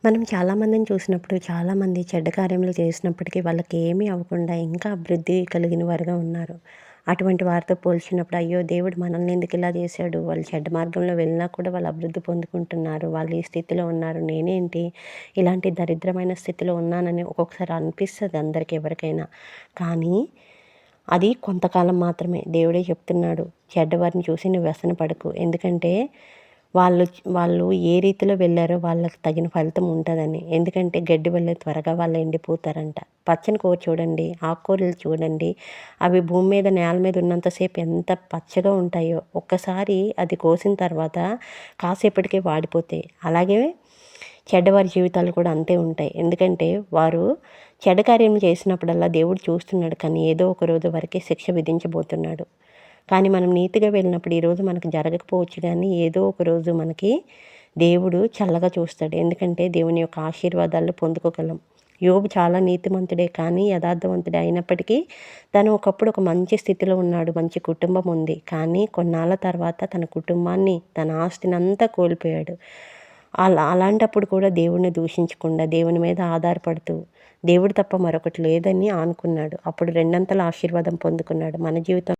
మనం చాలామందిని చూసినప్పుడు చాలామంది చెడ్డ కార్యములు చేసినప్పటికీ వాళ్ళకి ఏమీ అవ్వకుండా ఇంకా అభివృద్ధి కలిగిన వారుగా ఉన్నారు. అటువంటి వారితో పోల్చినప్పుడు అయ్యో! దేవుడు మనల్ని ఎందుకు ఇలా చేశాడు? వాళ్ళు చెడ్డ మార్గంలో వెళ్ళినా కూడా వాళ్ళు అభివృద్ధి పొందుకుంటున్నారు. వాళ్ళు ఈ స్థితిలో ఉన్నారు. నేనేంటి ఇలాంటి దరిద్రమైన స్థితిలో ఉన్నానని ఒక్కొక్కసారి అనిపిస్తది అందరికి ఎవరికైనా. కానీ అది కొంతకాలం మాత్రమే. దేవుడే చెప్తున్నాడు, చెడ్డవారిని చూసి నువ్వు వ్యసన పడకు. ఎందుకంటే వాళ్ళు వాళ్ళు ఏ రీతిలో వెళ్ళారో వాళ్ళకి తగిన ఫలితం ఉంటదని. ఎందుకంటే గడ్డి వల్లే త్వరగా వాళ్ళు ఎండిపోతారంట. పచ్చని కూర చూడండి, ఆకుకూరలు చూడండి, అవి భూమి మీద నేల మీద ఉన్నంత సేపు ఎంత పచ్చగా ఉంటాయో, ఒక్కసారి అది కోసిన తర్వాత కాసేపటికే వాడిపోతాయి. అలాగే చెడ్డవారి జీవితాలు కూడా అంతే ఉంటాయి. ఎందుకంటే వారు చెడ్డ కార్యం చేసినప్పుడల్లా దేవుడు చూస్తున్నాడు, కానీ ఏదో ఒక రోజు వారికి శిక్ష విధించబోతున్నాడు. కానీ మనం నీతిగా వెళ్ళినప్పుడు ఈరోజు మనకు జరగకపోవచ్చు, కానీ ఏదో ఒక రోజు మనకి దేవుడు చల్లగా చూస్తాడు. ఎందుకంటే దేవుని యొక్క ఆశీర్వాదాలు పొందుకోగలం. యోబు చాలా నీతిమంతుడే, కానీ యథార్థవంతుడే అయినప్పటికీ తను ఒకప్పుడు ఒక మంచి స్థితిలో ఉన్నాడు. మంచి కుటుంబం ఉంది. కానీ కొన్నాళ్ళ తర్వాత తన కుటుంబాన్ని, తన ఆస్తినంతా కోల్పోయాడు. అలాంటప్పుడు కూడా దేవుడిని దూషించకుండా దేవుని మీద ఆధారపడుతూ దేవుడు తప్ప మరొకటి లేదని అనుకున్నాడు. అప్పుడు రెండంతల ఆశీర్వాదం పొందుకున్నాడు. మన జీవితం